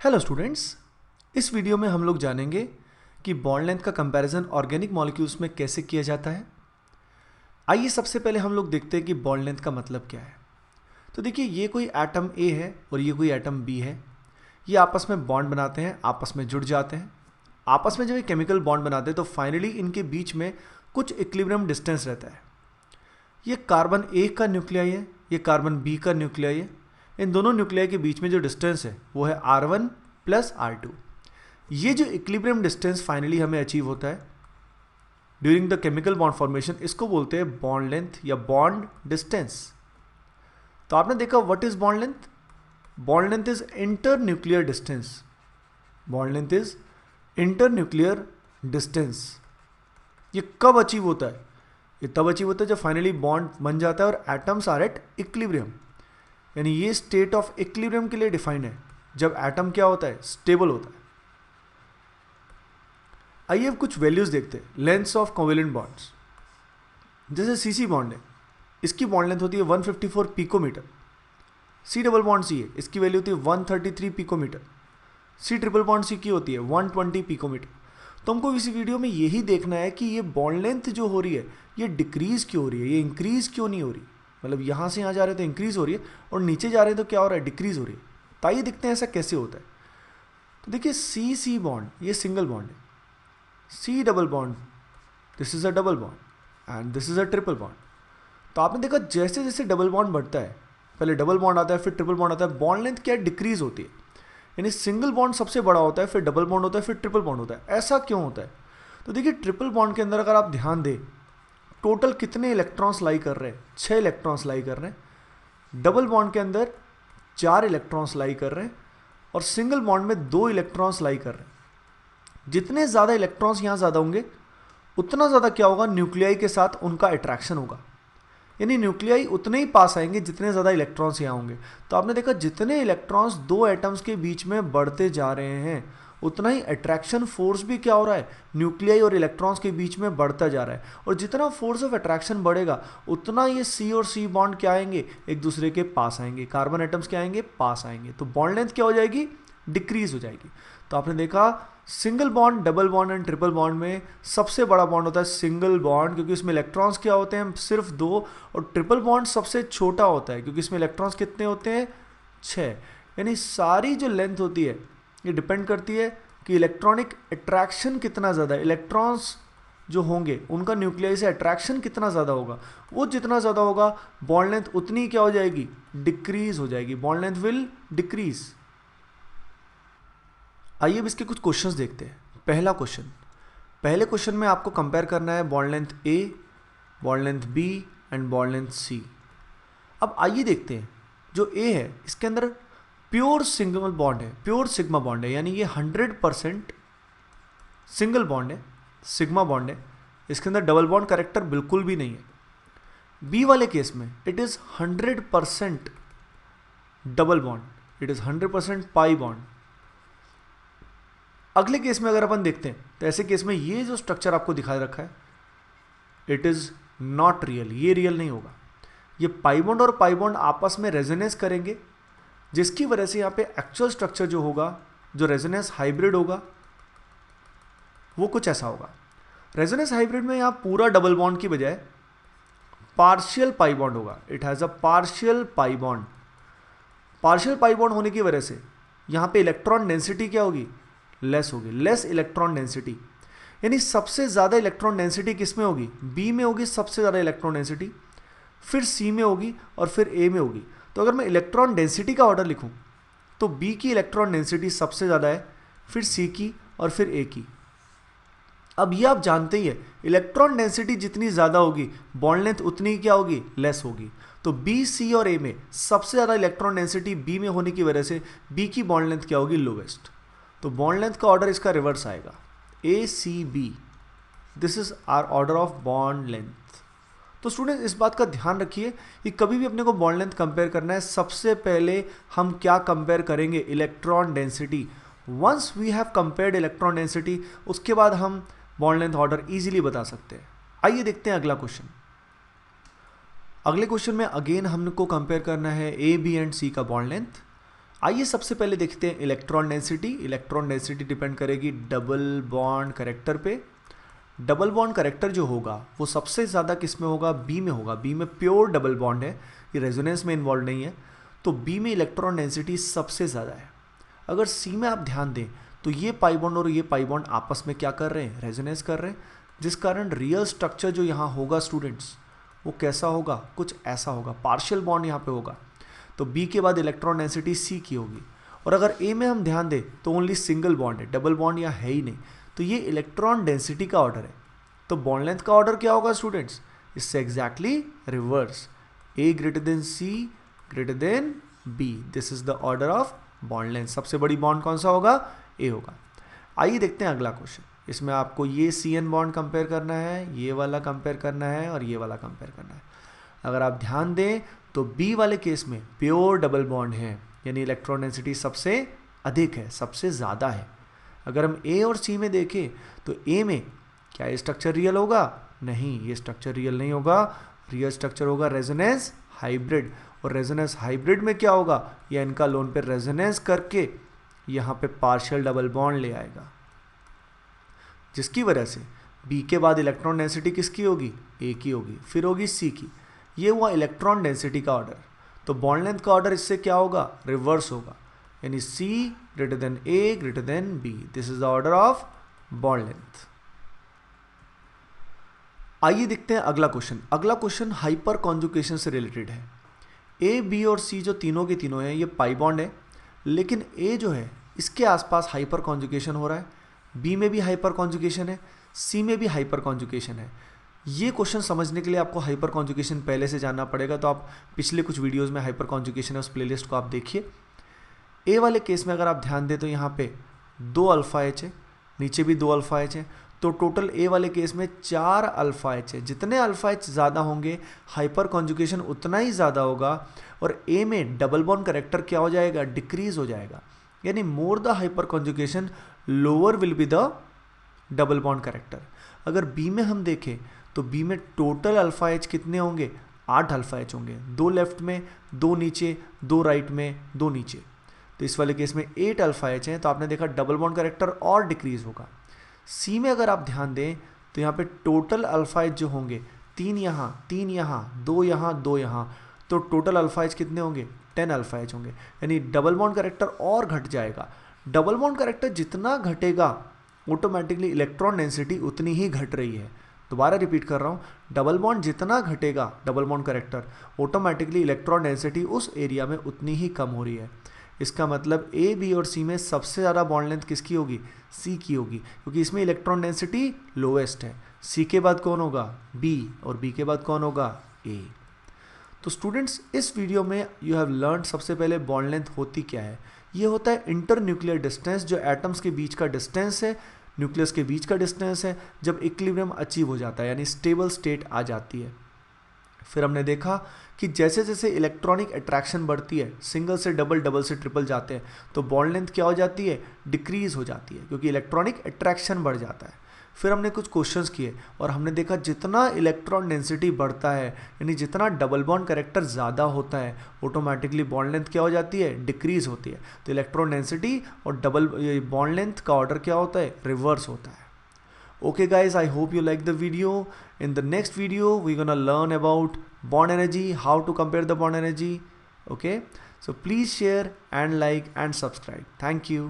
Hello students, इस video में हम लोग जानेंगे कि बॉन्ड लेंथ का कंपैरिजन ऑर्गेनिक मॉलिक्यूल्स में कैसे किया जाता है। आइए सबसे पहले हम लोग देखते हैं कि बॉन्ड लेंथ का मतलब क्या है। तो देखिए, ये कोई एटम ए है और ये कोई एटम बी है। ये आपस में बॉन्ड बनाते हैं, आपस में जुड़ जाते हैं। आपस में जब ये केमिकल बॉन्ड बनाते हैं तो फाइनली इनके बीच में कुछ इक्विलिब्रियम डिस्टेंस रहता है। ये कार्बन ए का न्यूक्लियाई है, ये कार्बन बी का न्यूक्लियाई है। इन दोनों न्यूक्लियाई के बीच में जो डिस्टेंस है वो है R1 प्लस R2। ये जो इक्विलिब्रियम डिस्टेंस फाइनली हमें अचीव होता है during the chemical bond formation, इसको बोलते हैं बॉन्ड लेंथ या बॉन्ड डिस्टेंस। तो आपने देखा what is bond length. Bond length is inter nuclear distance. Bond length is inter nuclear distance. ये कब अचीव होता है? ये तब अचीव होता है जब फाइनली बॉन्ड बन जाता है और एटम्स आर एट इक्विलिब्रियम। यानी ये स्टेट ऑफ इक्विलिब्रियम के लिए डिफाइंड है, जब एटम क्या होता है? स्टेबल होता है। आइए अब कुछ वैल्यूज देखते हैं। लेंथ्स ऑफ कोवेलेंट बॉन्ड्स, जैसे सीसी बॉन्ड है, इसकी बॉन्ड लेंथ होती है 154 picometre. C double bond C है, इसकी वैल्यू होती है 133 picometre. C triple bond C की होती है 120 पिकोमीटर। तो हमको इस वीडियो में यही देखना है कि ये बॉन्ड लेंथ जो हो रही है ये डिक्रीज क्यों हो रही है, ये इंक्रीज क्यों नहीं हो रही। मतलब यहाँ से यहाँ जा रहे हैं तो इंक्रीज हो रही है और नीचे जा रहे हैं तो क्या हो रहा है? डिक्रीज हो रही है। तो आइए देखते हैं ऐसा कैसे होता है। तो देखिए, सी सी बॉन्ड ये सिंगल बॉन्ड है। C double bond, this is a double bond and this is a triple bond. तो आपने देखा जैसे जैसे डबल बॉन्ड बढ़ता है, पहले डबल बॉन्ड आता है फिर ट्रिपल बॉन्ड आता है, बॉन्ड लेंथ क्या डिक्रीज होती है। यानी सिंगल बॉन्ड सबसे बड़ा होता है, फिर डबल बॉन्ड होता है, फिर ट्रिपल बॉन्ड होता है। ऐसा क्यों होता है? तो देखिए, ट्रिपल बॉन्ड के अंदर अगर आप ध्यान दें, टोटल कितने इलेक्ट्रॉन्स लाई कर रहे हैं? 6 इलेक्ट्रॉन्स लाई कर रहे हैं। डबल बॉन्ड के अंदर 4 इलेक्ट्रॉन्स लाई कर रहे हैं और सिंगल बॉन्ड में 2 इलेक्ट्रॉन्स लाई कर रहे हैं। जितने ज़्यादा इलेक्ट्रॉन्स यहाँ ज़्यादा होंगे उतना ज़्यादा क्या होगा? न्यूक्लियाई के साथ उनका अट्रैक्शन होगा। यानी न्यूक्लियाई उतने ही पास आएंगे जितने ज़्यादा इलेक्ट्रॉन्स यहाँ होंगे। तो आपने देखा जितने इलेक्ट्रॉन्स दो एटम्स के बीच में बढ़ते जा रहे हैं उतना ही अट्रैक्शन फोर्स भी क्या हो रहा है? न्यूक्लियाई और इलेक्ट्रॉन्स के बीच में बढ़ता जा रहा है। और जितना फोर्स ऑफ अट्रैक्शन बढ़ेगा उतना ये सी और सी बॉन्ड क्या आएंगे? एक दूसरे के पास आएंगे। कार्बन एटम्स क्या आएंगे? पास आएंगे। तो बॉन्ड लेंथ क्या हो जाएगी? डिक्रीज हो जाएगी। तो आपने देखा single bond, double bond and triple bond में सबसे बड़ा बॉन्ड होता है सिंगल बॉन्ड, क्योंकि इसमें इलेक्ट्रॉन्स क्या होते हैं? सिर्फ 2। और ट्रिपल बॉन्ड सबसे छोटा होता है क्योंकि इसमें इलेक्ट्रॉन्स कितने होते हैं? 6। यानी सारी जो लेंथ होती है ये डिपेंड करती है कि इलेक्ट्रॉनिक अट्रैक्शन कितना ज़्यादा है। इलेक्ट्रॉन्स जो होंगे उनका न्यूक्लियाई से अट्रैक्शन कितना ज़्यादा होगा, वो जितना ज़्यादा होगा बॉन्ड लेंथ उतनी क्या हो जाएगी? डिक्रीज हो जाएगी। Bond length will decrease. आइए अब इसके कुछ क्वेश्चंस देखते हैं। पहले क्वेश्चन में आपको कंपेयर करना है bond length A, bond length B and bond length C. अब आइए देखते हैं, जो ए है इसके अंदर प्योर सिंगल बॉन्ड है, प्योर सिग्मा बॉन्ड है। यानी ये 100% सिंगल बॉन्ड है, सिग्मा बॉन्ड है। इसके अंदर डबल बॉन्ड कैरेक्टर बिल्कुल भी नहीं है। बी वाले केस में it is 100% double bond, it is 100% pi bond. अगले केस में अगर अपन देखते हैं तो ऐसे केस में ये जो स्ट्रक्चर आपको दिखा रखा है इट इज़ नॉट रियल, ये रियल नहीं होगा। ये पाई बॉन्ड और पाई बॉन्ड आपस में रेजोनेंस करेंगे, जिसकी वजह से यहाँ पे एक्चुअल स्ट्रक्चर जो होगा, जो रेजोनेंस हाइब्रिड होगा, वो कुछ ऐसा होगा। रेजोनेंस हाइब्रिड में यहाँ पूरा डबल बॉन्ड की बजाय पार्शियल पाई बॉन्ड होगा। It has a partial pi bond. Partial pi bond होने की वजह से यहाँ पे इलेक्ट्रॉन डेंसिटी क्या होगी? लेस होगी, लेस इलेक्ट्रॉन डेंसिटी। यानी सबसे ज़्यादा इलेक्ट्रॉन डेंसिटी किस में होगी? बी में होगी सबसे ज़्यादा इलेक्ट्रॉन डेंसिटी, फिर सी में होगी और फिर ए में होगी। तो अगर मैं इलेक्ट्रॉन डेंसिटी का ऑर्डर लिखूं तो बी की इलेक्ट्रॉन डेंसिटी सबसे ज़्यादा है, फिर सी की और फिर ए की। अब ये आप जानते ही है, इलेक्ट्रॉन डेंसिटी जितनी ज़्यादा होगी बॉन्ड लेंथ उतनी क्या होगी? लेस होगी। तो बी, सी और ए में सबसे ज़्यादा इलेक्ट्रॉन डेंसिटी बी में होने की वजह से बी की बॉन्ड लेंथ क्या होगी? लोवेस्ट। तो बॉन्ड लेंथ का ऑर्डर इसका रिवर्स आएगा, A C B. This is our order of bond length. तो स्टूडेंट इस बात का ध्यान रखिए कि कभी भी अपने को बॉन्ड लेंथ कंपेयर करना है, सबसे पहले हम क्या कंपेयर करेंगे? Electron density. Once we have compared electron density, उसके बाद हम बॉन्ड लेंथ ऑर्डर इजीली बता सकते हैं। आइए देखते हैं अगला क्वेश्चन। अगले क्वेश्चन में अगेन हमको कंपेयर करना है ए, बी एंड सी का बॉन्ड लेंथ। आइए सबसे पहले देखते हैं electron density. Electron density depend करेगी डबल बॉन्ड करेक्टर पे। डबल बॉन्ड करेक्टर जो होगा वो सबसे ज़्यादा किस में होगा, बी में होगा। बी में प्योर डबल बॉन्ड है, ये रेजोनेंस में इन्वॉल्व नहीं है, तो बी में इलेक्ट्रॉन डेंसिटी सबसे ज़्यादा है। अगर सी में आप ध्यान दें तो ये पाई बॉन्ड और ये पाई बॉन्ड आपस में क्या कर रहे हैं, रेजोनेंस कर रहे हैं, जिस कारण रियल स्ट्रक्चर जो यहाँ होगा स्टूडेंट्स वो कैसा होगा, कुछ ऐसा होगा, पार्शियल बॉन्ड यहाँ पे होगा। तो बी के बाद इलेक्ट्रॉन डेंसिटी सी की होगी। और अगर ए में हम ध्यान दें तो ओनली सिंगल बॉन्ड है, डबल बॉन्ड यहाँ है ही नहीं, तो ये इलेक्ट्रॉन डेंसिटी का ऑर्डर है। तो बॉन्ड लेंथ का ऑर्डर क्या होगा स्टूडेंट्स, इससे exactly reverse, A greater than C greater than B, this is the order of bond length. सबसे बड़ी बॉन्ड कौन सा होगा, ए होगा। आइए देखते हैं अगला क्वेश्चन। इसमें आपको ये सी एन बॉन्ड कंपेयर करना है, ये वाला कंपेयर करना है और ये वाला कंपेयर करना है। अगर आप ध्यान दें तो बी वाले केस में प्योर डबल बॉन्ड है, यानी इलेक्ट्रॉन डेंसिटी सबसे अधिक है, सबसे ज़्यादा है। अगर हम ए और सी में देखें तो ए में क्या ये स्ट्रक्चर रियल होगा, नहीं, ये स्ट्रक्चर रियल नहीं होगा। रियल स्ट्रक्चर होगा रेजोनेंस हाइब्रिड, और रेजोनेंस हाइब्रिड में क्या होगा, या इनका लोन पे रेजोनेंस करके यहाँ पे पार्शियल डबल बॉन्ड ले आएगा, जिसकी वजह से बी के बाद इलेक्ट्रॉन डेंसिटी किसकी होगी, ए की होगी, फिर होगी सी की। ये हुआ इलेक्ट्रॉन डेंसिटी का ऑर्डर। तो बॉन्ड लेंथ का ऑर्डर इससे क्या होगा, रिवर्स होगा, यानी C greater than A greater than B, this is the order of bond length. आइए देखते हैं अगला क्वेश्चन। अगला क्वेश्चन हाइपर कॉन्जुगेशन से रिलेटेड है। ए बी और सी जो तीनों के तीनों हैं ये पाई बॉन्ड है, लेकिन ए जो है इसके आसपास हाइपर कॉन्जुगेशन हो रहा है, बी में भी हाइपर कॉन्जुगेशन है, सी में भी हाइपर कॉन्जुगेशन है। ये क्वेश्चन समझने के लिए आपको हाइपर कॉन्जुगेशन पहले से जानना पड़ेगा, तो आप पिछले कुछ वीडियोस में हाइपर कॉन्जुगेशन है उस प्लेलिस्ट को आप देखिए। ए वाले केस में अगर आप ध्यान दें तो यहाँ पे 2 अल्फा एच है, नीचे भी 2 अल्फा एच है, तो टोटल ए वाले केस में 4 अल्फा एच है। जितने अल्फा एच ज़्यादा होंगे हाइपर कॉन्जुगेशन उतना ही ज़्यादा होगा, और ए में डबल बॉन्ड करेक्टर क्या हो जाएगा, डिक्रीज हो जाएगा, यानी more the hyper conjugation lower will be the double bond character. अगर बी में हम देखें तो बी में टोटल अल्फा एच कितने होंगे, 8 अल्फा एच होंगे, 2 लेफ्ट में, 2 नीचे, 2 राइट में, 2 नीचे। तो इस वाले केस में 8 अल्फा एच हैं, तो आपने देखा डबल बॉन्ड करेक्टर और डिक्रीज होगा। सी में अगर आप ध्यान दें तो यहाँ पे टोटल अल्फा एच जो होंगे 3 यहाँ, 3 यहाँ, 2 यहाँ, 2 यहाँ, तो टोटल अल्फा एच कितने होंगे, 10 अल्फा एच होंगे, यानी डबल बॉन्ड करेक्टर और घट जाएगा। डबल बॉन्ड करेक्टर जितना घटेगा ऑटोमेटिकली इलेक्ट्रॉन डेंसिटी उतनी ही घट रही है। दोबारा रिपीट कर रहा हूँ, डबल बॉन्ड जितना घटेगा double bond character, automatically electron density उस एरिया में उतनी ही कम हो रही है। इसका मतलब ए बी और सी में सबसे ज़्यादा बॉन्ड लेंथ किसकी होगी, सी की होगी, क्योंकि इसमें इलेक्ट्रॉन डेंसिटी लोएस्ट है। सी के बाद कौन होगा, बी, और बी के बाद कौन होगा, ए। तो स्टूडेंट्स इस वीडियो में यू हैव लर्न सबसे पहले बॉन्ड लेंथ होती क्या है। ये होता है इंटर न्यूक्लियर डिस्टेंस, जो एटम्स के बीच का डिस्टेंस है, न्यूक्लियस के बीच का डिस्टेंस है, जब इक्विलिब्रियम अचीव हो जाता है, यानी स्टेबल स्टेट आ जाती है। फिर हमने देखा कि जैसे जैसे इलेक्ट्रॉनिक अट्रैक्शन बढ़ती है, सिंगल से डबल, डबल से ट्रिपल जाते हैं, तो बॉन्ड लेंथ क्या हो जाती है, डिक्रीज हो जाती है, क्योंकि इलेक्ट्रॉनिक अट्रैक्शन बढ़ जाता है। फिर हमने कुछ क्वेश्चंस किए और हमने देखा जितना इलेक्ट्रॉन डेंसिटी बढ़ता है, यानी जितना डबल बॉन्ड करेक्टर ज़्यादा होता है, ऑटोमेटिकली बॉन्ड लेंथ क्या हो जाती है, डिक्रीज होती है। तो इलेक्ट्रॉन डेंसिटी और डबल बॉन्ड लेंथ का ऑर्डर क्या होता है, रिवर्स होता है। Okay guys, I hope you like the video. In the next video, we're gonna learn about bond energy, how to compare the bond energy. Okay, so please share and like and subscribe. Thank you.